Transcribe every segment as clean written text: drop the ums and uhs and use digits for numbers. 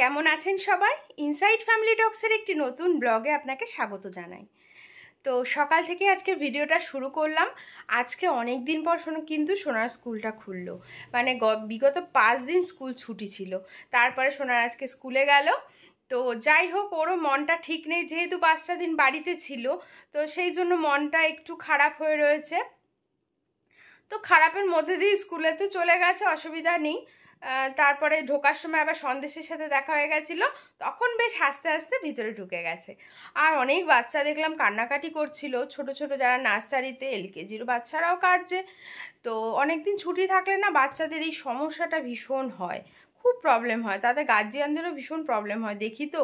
কেমন আছেন সবাই? ইনসাইড ফ্যামিলি টক্সের একটি নতুন ব্লগে আপনাকে স্বাগত জানাই। তো সকাল থেকে আজকে ভিডিওটা শুরু করলাম। আজকে অনেক দিন পর কিন্তু সোনার স্কুলটা খুললো। মানে বিগত 5 দিন স্কুল ছুটি ছিল, তারপরে সোনার আজকে স্কুলে গেল। তো যাই হোক, ওরও মনটা ঠিক নেই, যেহেতু 5টা দিন বাড়িতে ছিল, তো সেই জন্য মনটা একটু খারাপ হয়ে রয়েছে। তো খারাপের মধ্যে দিয়ে স্কুলে তো চলে গেছে, অসুবিধা নেই। তারপরে ঢোকার সময় আবার সন্দেশের সাথে দেখা হয়ে গেছিলো, তখন বেশ হাসতে হাসতে ভিতরে ঢুকে গেছে। আর অনেক বাচ্চা দেখলাম কান্নাকাটি করছিল, ছোট ছোট যারা নার্সারিতে এলকেজির বাচ্চারাও কাঁদছে। তো অনেকদিন ছুটি থাকলে না বাচ্চাদের এই সমস্যাটা ভীষণ হয়, খুব প্রবলেম হয়, তাদের গার্জিয়ানদেরও ভীষণ প্রবলেম হয় দেখি তো।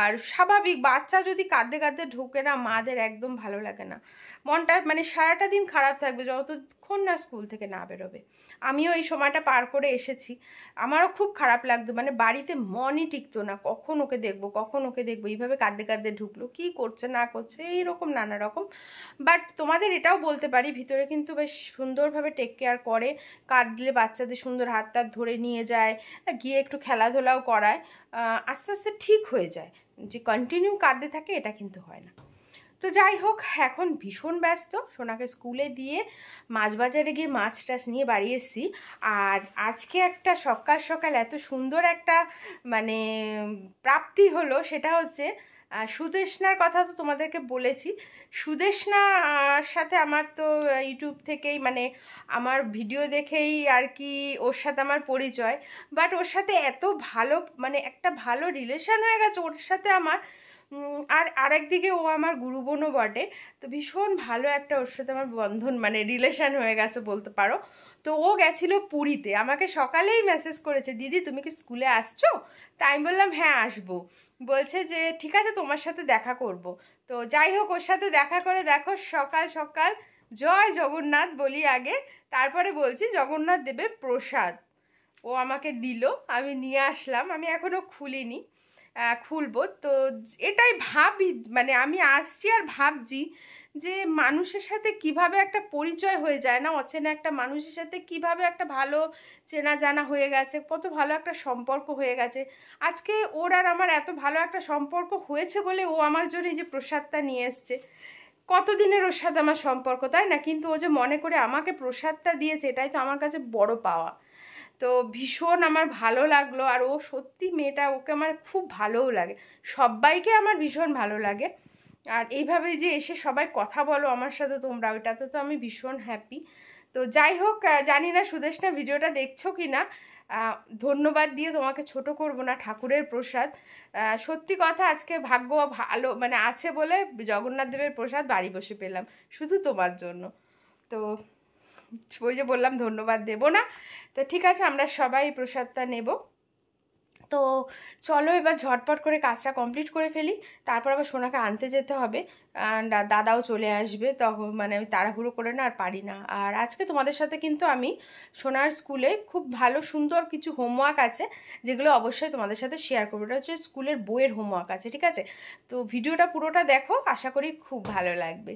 আর স্বাভাবিক, বাচ্চা যদি কাঁদতে কাঁদতে ঢোকে না, মাদের একদম ভালো লাগে না, মনটা মানে সারাটা দিন খারাপ থাকবে যতক্ষণ না স্কুল থেকে না বেরোবে। আমিও এই সময়টা পার করে এসেছি, আমারও খুব খারাপ লাগতো, মানে বাড়িতে মনই টিকতো না, কখন ওকে দেখবো কখন ওকে দেখবো, এইভাবে কাঁদতে কাঁদতে ঢুকলো, কী করছে না করছে এইরকম নানা রকম। বাট তোমাদের এটাও বলতে পারি, ভিতরে কিন্তু বেশ সুন্দরভাবে টেক কেয়ার করে, কাঁদলে বাচ্চাদের সুন্দর হাত টাত ধরে নিয়ে যায়, গিয়ে একটু খেলাধুলাও করায়, আস্তে আস্তে ঠিক হয়ে যায়। যে কন্টিনিউ কাঁদতে থাকে এটা কিন্তু হয় না। তো যাই হোক, এখন ভীষণ ব্যস্ত, সোনাকে স্কুলে দিয়ে মাছ বাজারে গিয়ে মাছ টাছ নিয়ে বাড়ি এসেছি। আর আজকে একটা সকাল সকাল এত সুন্দর একটা মানে প্রাপ্তি হলো, সেটা হচ্ছে সুদেষ্ণার কথা তো তোমাদেরকে বলেছি। সুদেষ্ণার সাথে আমার তো ইউটিউব থেকেই মানে আমার ভিডিও দেখেই আর কি ওর সাথে আমার পরিচয়। বাট ওর সাথে এত ভালো মানে একটা ভালো রিলেশন হয়ে গেছে ওর সাথে আমার। আর আরেকদিকে ও আমার গুরু বোনও বটে, তো ভীষণ ভালো একটা ওর সাথে আমার বন্ধন মানে রিলেশন হয়ে গেছে বলতে পারো। তো ও গেছিল পুরীতে, আমাকে সকালেই মেসেজ করেছে, দিদি তুমি কি স্কুলে আসছো? তাই আমি বললাম হ্যাঁ আসবো। বলছে যে ঠিক আছে তোমার সাথে দেখা করব। তো যাই হোক, ওর সাথে দেখা করে দেখো সকাল সকাল জয় জগন্নাথ বলি আগে, তারপরে বলছি জগন্নাথ দেবের প্রসাদ ও আমাকে দিল, আমি নিয়ে আসলাম, আমি এখনও খুলিনি, খুলবো। তো এটাই ভাবি, মানে আমি আসছি আর ভাবছি যে মানুষের সাথে কিভাবে একটা পরিচয় হয়ে যায় না, অচেনা একটা মানুষের সাথে কিভাবে একটা ভালো চেনা জানা হয়ে গেছে, কত ভালো একটা সম্পর্ক হয়ে গেছে। আজকে ওর আর আমার এত ভালো একটা সম্পর্ক হয়েছে বলে ও আমার জন্য এই যে প্রসাদটা নিয়ে এসছে। কতদিনের ওর সাথে আমার সম্পর্ক, তাই না? কিন্তু ও যে মনে করে আমাকে প্রসাদটা দিয়েছে, এটাই তো আমার কাছে বড় পাওয়া। তো ভীষণ আমার ভালো লাগলো। আর ও সত্যি মেয়েটা, ওকে আমার খুব ভালোও লাগে, সবাইকে আমার ভীষণ ভালো লাগে। আর এইভাবে যে এসে সবাই কথা বলো আমার সাথে তোমরা, ওইটাতে তো আমি ভীষণ হ্যাপি। তো যাই হোক, জানি না সুদেষ্ণা ভিডিওটা দেখছো কি না, ধন্যবাদ দিয়ে তোমাকে ছোট করব না, ঠাকুরের প্রসাদ। সত্যি কথা, আজকে ভাগ্য ভালো মানে আছে বলে জগন্নাথ দেবের প্রসাদ বাড়ি বসে পেলাম শুধু তোমার জন্য। তো ওই যে বললাম ধন্যবাদ দেব না, তো ঠিক আছে আমরা সবাই প্রসাদটা নেব। তো চলো এবার ঝটপট করে কাজটা কমপ্লিট করে ফেলি, তারপর আবার সোনাকে আনতে যেতে হবে, দাদাও চলে আসবে, তখন মানে আমি তাড়াহুড়ো করে না আর পারি না। আর আজকে তোমাদের সাথে কিন্তু আমি সোনার স্কুলে খুব ভালো সুন্দর কিছু হোমওয়ার্ক আছে, যেগুলো অবশ্যই তোমাদের সাথে শেয়ার করবো। এটা হচ্ছে স্কুলের বইয়ের হোমওয়ার্ক আছে, ঠিক আছে? তো ভিডিওটা পুরোটা দেখো, আশা করি খুব ভালো লাগবে।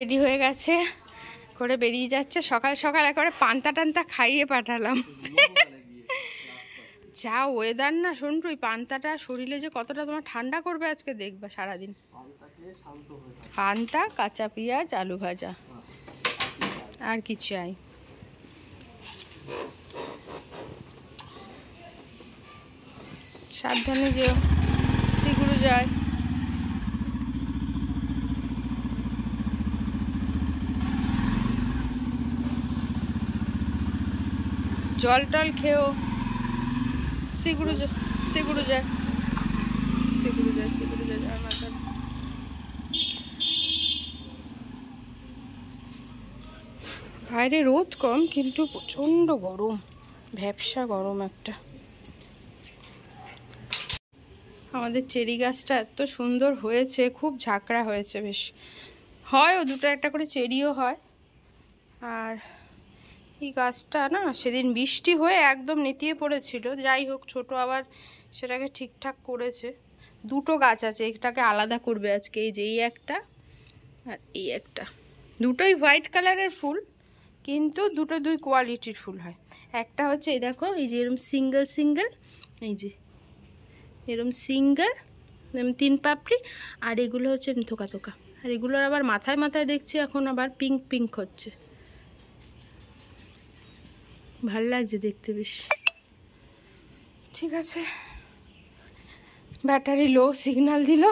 রেডি হয়ে গেছে, করে বেরিয়ে যাচ্ছে, সকাল সকাল একেবারে পান্তা টান্তা খাইয়ে পাঠালাম। যা ওয়েদার না শোন, ওই পান্তাটা শরীরে যে কতটা তোমার ঠান্ডা করবে আজকে দেখবা সারাদিন। পান্তা, কাঁচা পেঁয়াজ, আলু ভাজা, আর কি চাই? সাবধানে যেও, সিগুড়ো যায়। জল টল খেও, সিগুড়ো যায়, সিগুড়ো যায়, সিগুড়ো যায়, সিগুড়ো যায়। বাইরে রোদ কম কিন্তু প্রচণ্ড গরম, ভ্যাপসা গরম একটা। আমাদের চেরি গাছটা এত সুন্দর হয়েছে, খুব ঝাঁকড়া হয়েছে, বেশ হয় ও দুটো একটা করে চেরিও হয়। আর এই গাছটা না সেদিন বৃষ্টি হয়ে একদম নেতিয়ে পড়েছিল, যাই হোক ছোট আবার সেটাকে ঠিকঠাক করেছে। দুটো গাছ আছে, এটাকে আলাদা করবে আজকে, এই যে এই একটা আর এই একটা, দুটোই হোয়াইট কালারের ফুল, কিন্তু দুটো দুই কোয়ালিটির ফুল হয়। একটা হচ্ছে এই দেখো, এই যে এরকম সিঙ্গেল সিঙ্গেল, এই যে এরম সিঙ্গেল, এরম 3 পাপড়ি, আর এগুলো হচ্ছে থোকা থোকা। আর এগুলোর আবার মাথায় মাথায় দেখছি এখন আবার পিঙ্ক পিঙ্ক হচ্ছে, ভাল লাগছে দেখতে বেশ। ঠিক আছে, ব্যাটারি লো সিগন্যাল দিল,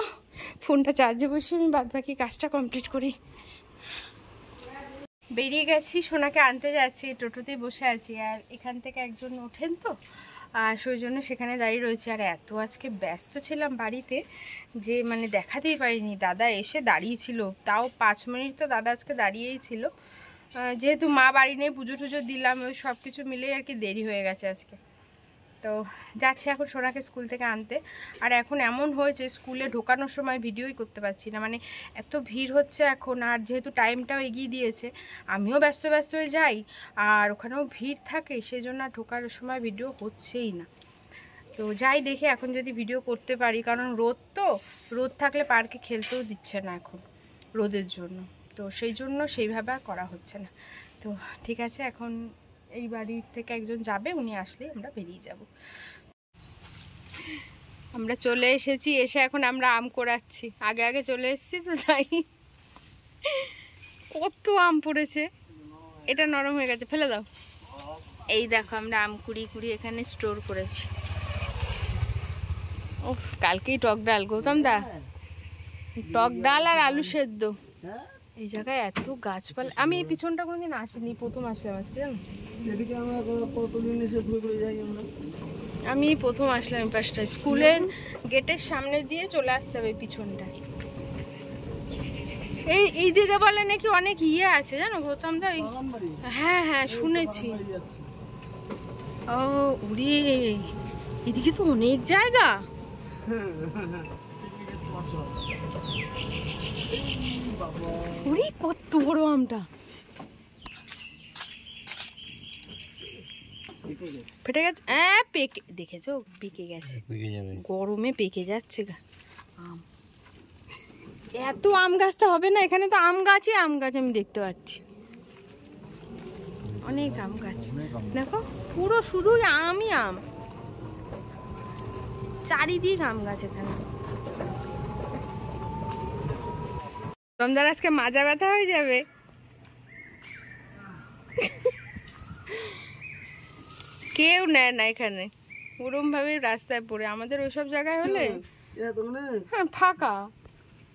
ফোনটা চার্জে বসে আমি বাদ বাকি কাজটা কমপ্লিট করি। বেরিয়ে গেছি, সোনাকে আনতে যাচ্ছি, টোটোতেই বসে আছি। আর এখান থেকে একজন ওঠেন তো, আর সেই জন্য সেখানে দাঁড়িয়ে রয়েছে। আর এত আজকে ব্যস্ত ছিলাম বাড়িতে যে মানে দেখাতেই পারিনি। দাদা এসে দাঁড়িয়েছিল, তাও 5 মিনিট তো দাদা আজকে দাঁড়িয়েই ছিল। যেহেতু মা বাড়ি নেই, পুজো টুজো দিলাম, ওই সব কিছু মিলেই আর কি দেরি হয়ে গেছে আজকে। তো যাচ্ছি এখন সোনাকে স্কুল থেকে আনতে। আর এখন এমন হয়েছে স্কুলে ঢোকানোর সময় ভিডিওই করতে পারছি না, মানে এত ভিড় হচ্ছে এখন। আর যেহেতু টাইমটাও এগিয়ে দিয়েছে, আমিও ব্যস্ত ব্যস্ত হয়ে যাই, আর ওখানেও ভিড় থাকে, সেই জন্য ঢোকার সময় ভিডিও হচ্ছেই না। তো যাই দেখি এখন যদি ভিডিও করতে পারি, কারণ রোদ থাকলে পার্কে খেলতেও দিচ্ছে না এখন রোদের জন্য। তো সেই জন্য সেইভাবে আর করা হচ্ছে না। তো ঠিক আছে, এখন এই বাড়ি থেকে একজন যাবে, উনি আসলেই আমরা বেরিয়ে যাব। আমরা চলে এসেছি, এসে এখন আমরা আম কোড়াচ্ছি। আগে আগে চলে এসেছি তো তাই। কত আম পড়েছে, এটা নরম হয়ে গেছে, ফেলে দাও। এই দেখো আমরা আম কুড়ি এখানে স্টোর করেছি। ও কালকেই টক ডাল, গৌতম দা, টক ডাল আর আলু সেদ্ধ। এই জায়গায় এত গাছপালা, আমি এই পিছনটা কোনোদিন আসিনি, প্রথম আসলাম আজকে জানো। আমি প্রথম আসলাম এই পাশটা, স্কুলের গেটের সামনে দিয়ে চলে আসতে হবে পিছনটা। এই দিকে বলে নাকি অনেক ইয়ে আছে জানো গৌতম দা। হ্যাঁ হ্যাঁ শুনেছি। ও উড়ি, এদিকে তো অনেক জায়গা। উড়ি কত বড় আমটা, ফেটে গেছে। পেকে দেখেছো, পেকে গেছে, গরমে পেকে যাচ্ছে গা আম। এত আম গাছটা হবে না, এখানে তো আম গাছই আম গাছ আমি দেখতে পাচ্ছি, অনেক আম গাছ। দেখো পুরো শুধু আমই আম, চারিদিক আম গাছ এখানে। তোমাদের আজকে মাজা ব্যথা হয়ে যাবে। কেউ নেয় না এখানে, ওরম ভাবে রাস্তায় পড়ে। আমাদের ওইসব জায়গায় হলে হ্যাঁ ফাঁকা,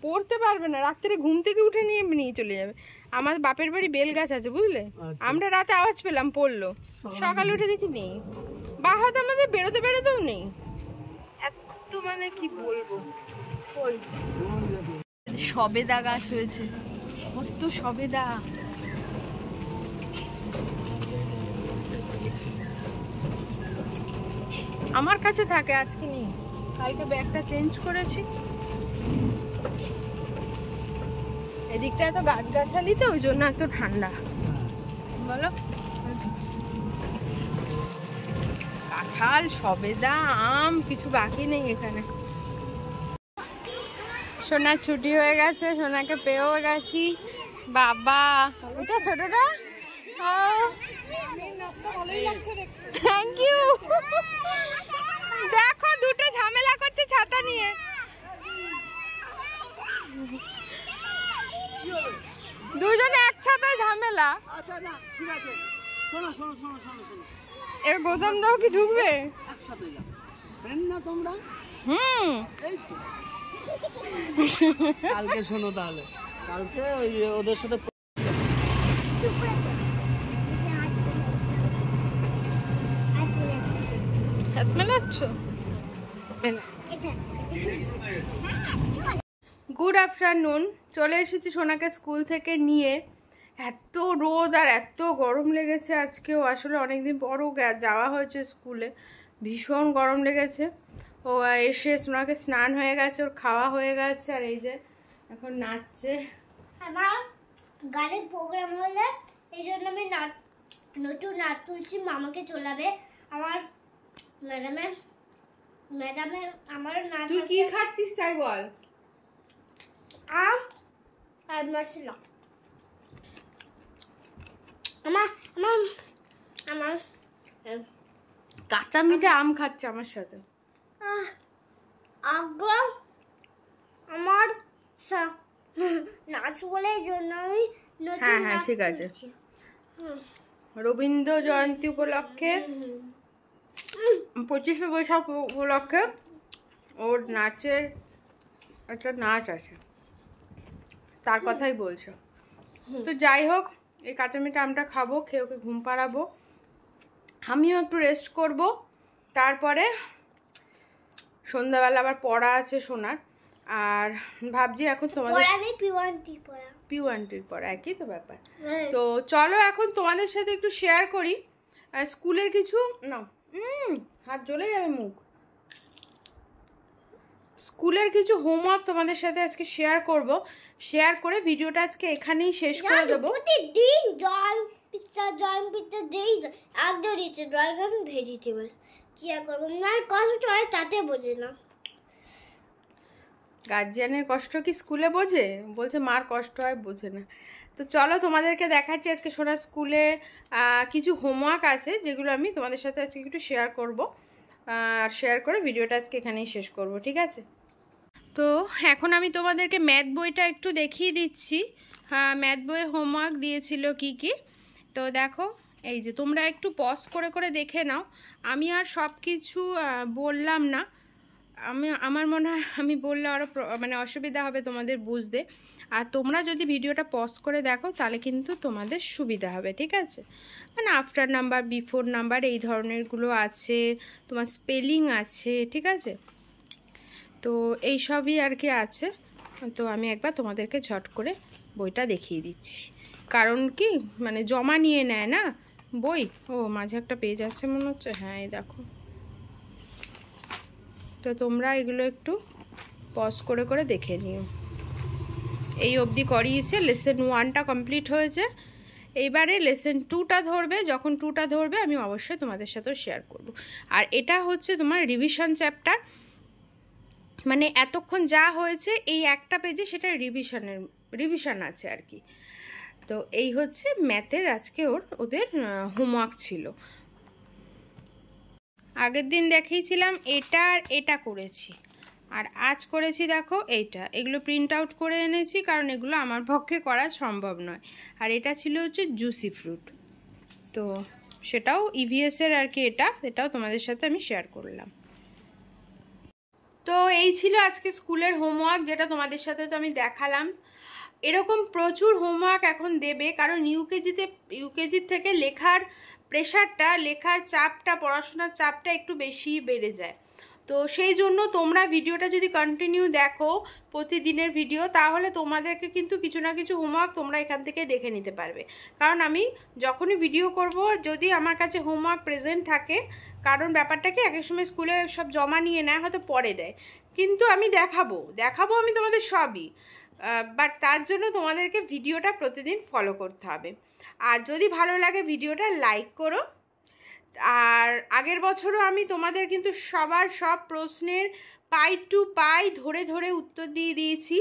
পড়তে পারবে না, রাত্রে ঘুম থেকে উঠে নিয়ে চলে যাবে। আমার বাপের বাড়ি বেল গাছ আছে বুঝলে, আমরা রাতে আওয়াজ পেলাম পড়লো, সকালে উঠে দেখি নেই, বা হয়তো আমাদের বেরোতেও নেই। এত মানে কি বলবো, ওই সবেদা গাছ হয়েছে, কত সবেদা। আমার কাছে থাকে, আজকে নেই, কালকে ব্যাগটা চেঞ্জ করেছি। এদিকটা এত গাছগাছালি তো, ওই জন্য এত ঠান্ডা বলো। কাঁঠাল, সবেদা, আম কিছু বাকি নেই এখানে। সোনার ছুটি হয়ে গেছে, সোনাকে পেয়েও গেছি। বাবা এটা ছোটটা, থ্যাংক ইউ। দেখো দুটো ঝামেলা করছে ছাতা নিয়ে, দুজনে এক ছাতায় ঝামেলা। এ গৌতম দাও কি ঢুকবে? কালকে শোনো, তাহলে কালকে ওই ওদের সাথে হাত মেলাচ্ছ। গুড আফটারনুন, চলে এসেছি সোনাকে স্কুল থেকে নিয়ে। এত রোদ আর এত গরম লেগেছে আজকেও, আসলে অনেকদিন পরও যাওয়া হয়েছে স্কুলে, ভীষণ গরম লেগেছে। ও এসে সোনাকে স্নান হয়ে গেছে, ওর খাওয়া হয়ে গেছে, আর এই যে এখন নাচছে। আমার গানের প্রোগ্রাম হলে এই জন্য আমি নতুন নাচ তুলছি, মামাকে চলাবে। আমার ম্যাডামে আমার নাচ। তুই কি খাচ্ছিস তাই বল। আম আর মশলা। আমার আমার আমার কাঁচা মিঠে আম খাচ্ছে আমার সাথে। একদম আমার নাচ বলে এই জন্য আমি নতুন হ্যাঁ, নাচ ঠিক আছে। তুলছি। রবীন্দ্র জয়ন্তী উপলক্ষে 25শে বৈশাখ উপলক্ষে ওর নাচের একটা নাচ আছে, তার কথাই বলছো। তো যাই হোক, এই কাঁচা মিঠা আমটা খাবো, খেয়ে ওকে ঘুম পাড়াবো, আমিও একটু রেস্ট করব। তারপরে সন্ধ্যাবেলা আবার পড়া আছে সোনার। আর ভাবছি এখন তোমাদের পড়া নেই, পিওয়ান্টি পড়া। পিউ আন্টির পড়া, একই তো ব্যাপার। তো চলো এখন তোমাদের সাথে একটু শেয়ার করি স্কুলের কিছু না, হাত জ্বলে যাবে মুখ। স্কুলের কিছু হোমওয়ার্ক তোমাদের সাথে আজকে শেয়ার করব। শেয়ার করে ভিডিওটা আজকে এখানেই শেষ করে দেবো। প্রতিদিন ড্রয়িং পিকচার যেই একদম দিচ্ছে ড্রয়িং আমি ভেজিটেবল কি আর করবো, মার কষ্ট হয় তাতে বোঝে না। গার্জিয়ানের কষ্ট কি স্কুলে বোঝে? বলছে মার কষ্ট হয়, বোঝে না। তো চলো তোমাদেরকে দেখাচ্ছি আজকে সোনার স্কুলে কিছু হোমওয়ার্ক আছে, যেগুলো আমি তোমাদের সাথে আজকে একটু শেয়ার করব। আর শেয়ার করে ভিডিওটা আজকে এখানেই শেষ করব, ঠিক আছে? তো এখন আমি তোমাদেরকে ম্যাথ বইটা একটু দেখিয়ে দিচ্ছি। ম্যাথ বইয়ে হোমওয়ার্ক দিয়েছিল কি কি। তো দেখো, এই যে তোমরা একটু পজ করে করে দেখে নাও। আমি আর সব কিছু বললাম না, আমার মনে হয় আমি বললে আরও মানে অসুবিধা হবে তোমাদের বুঝতে। আর তোমরা যদি ভিডিওটা পজ করে দেখো তাহলে কিন্তু তোমাদের সুবিধা হবে, ঠিক আছে? মানে আফটার নাম্বার, বিফোর নাম্বার এই ধরনেরগুলো আছে, তোমার স্পেলিং আছে, ঠিক আছে? তো এই সবই আর কি আছে। তো আমি একবার তোমাদেরকে ঝট করে বইটা দেখিয়ে দিচ্ছি, কারণ কি মানে জমা নিয়ে নেয় না বই। ও মাঝে একটা পেজ আছে মনে হচ্ছে, হ্যাঁ এই দেখো। তো তোমরা এগুলো একটু পজ করে করে দেখে নিও। এই অবধি করিয়েছে, লেসন 1টা কমপ্লিট হয়েছে। এইবারে লেসন 2টা ধরবে। যখন 2টা ধরবে আমি অবশ্যই তোমাদের সাথেও শেয়ার করব। আর এটা হচ্ছে তোমার রিভিশন চ্যাপ্টার, মানে এতক্ষণ যা হয়েছে এই একটা পেজে সেটা রিভিশন আছে আর কি। তো এই হচ্ছে ম্যাথের আজকে ওদের হোমওয়ার্ক ছিল। আগের দিন দেখিয়েছিলাম এটা আর এটা করেছি, আর আজ করেছি দেখো এইটা। এগুলো প্রিন্ট আউট করে এনেছি, কারণ এগুলো আমার পক্ষে করা সম্ভব নয়। আর এটা ছিল হচ্ছে জুসি ফ্রুট, তো সেটাও ইভিএসের আর কি। এটাও তোমাদের সাথে আমি শেয়ার করলাম। তো এই ছিল আজকে স্কুলের হোমওয়ার্ক, যেটা তোমাদের সাথে তো আমি দেখালাম। এরকম প্রচুর হোমওয়ার্ক এখন দেবে, কারণ ইউকেজির থেকে লেখার প্রেশারটা, লেখার চাপটা, পড়াশোনার চাপটা একটু বেশি বেড়ে যায়। তো সেই জন্য তোমরা ভিডিওটা যদি কন্টিনিউ দেখো, প্রতিদিনের ভিডিও, তাহলে তোমাদেরকে কিন্তু কিছু না কিছু হোমওয়ার্ক তোমরা এখান থেকে দেখে নিতে পারবে। কারণ আমি যখনই ভিডিও করব, যদি আমার কাছে হোমওয়ার্ক প্রেজেন্ট থাকে, কারণ ব্যাপারটা কি এক এক সময় স্কুলে সব জমা নিয়ে নেয়, হয়তো পরে দেয়, কিন্তু আমি দেখাবো আমি তোমাদের সবই। বাট তার জন্য তোমাদেরকে ভিডিওটা প্রতিদিন ফলো করতে হবে। আর যদি ভালো লাগে ভিডিওটা লাইক করো। আর আগের বছরও আমি তোমাদের কিন্তু সবার সব প্রশ্নের পাই টু পাই ধরে ধরে উত্তর দিয়ে দিয়েছি।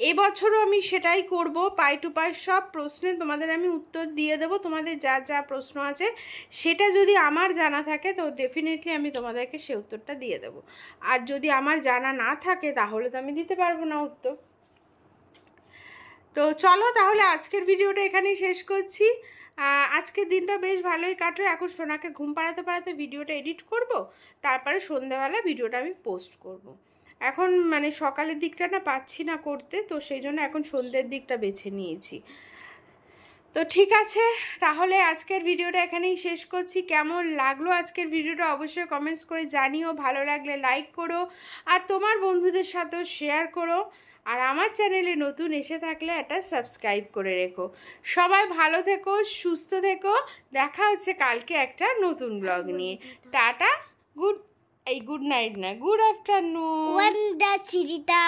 এবছরও আমি সেটাই করব, পাই টু পাই সব প্রশ্নের তোমাদের আমি উত্তর দিয়ে দেবো। তোমাদের যা যা প্রশ্ন আছে সেটা যদি আমার জানা থাকে তো ডেফিনেটলি আমি তোমাদেরকে সে উত্তরটা দিয়ে দেবো। আর যদি আমার জানা না থাকে তাহলে তো আমি দিতে পারবো না উত্তর। তো চলো তাহলে আজকের ভিডিওটা এখানেই শেষ করছি। আজকের দিনটা বেশ ভালোই কাটলো। এখন সোনাকে ঘুম পাড়াতে ভিডিওটা এডিট করব, তারপরে সন্ধ্যাবেলা ভিডিওটা আমি পোস্ট করব। এখন মানে সকালের দিকটা না পাচ্ছি না করতে, তো সেই জন্য এখন সন্ধ্যের দিকটা বেছে নিয়েছি। তো ঠিক আছে, তাহলে আজকের ভিডিওটা এখানেই শেষ করছি। কেমন লাগলো আজকের ভিডিওটা অবশ্যই কমেন্টস করে জানিও। ভালো লাগলে লাইক করো, আর তোমার বন্ধুদের সাথেও শেয়ার করো। আর আমার চ্যানেলে নতুন এসে থাকলে একটা সাবস্ক্রাইব করে রেখো। সবাই ভালো থেকো, সুস্থ থেকো। দেখা হচ্ছে কালকে একটা নতুন ব্লগ নিয়ে। টাটা, গুড নাইট না, গুড আফটারনুন। ওয়ান্ডা চিরিতা।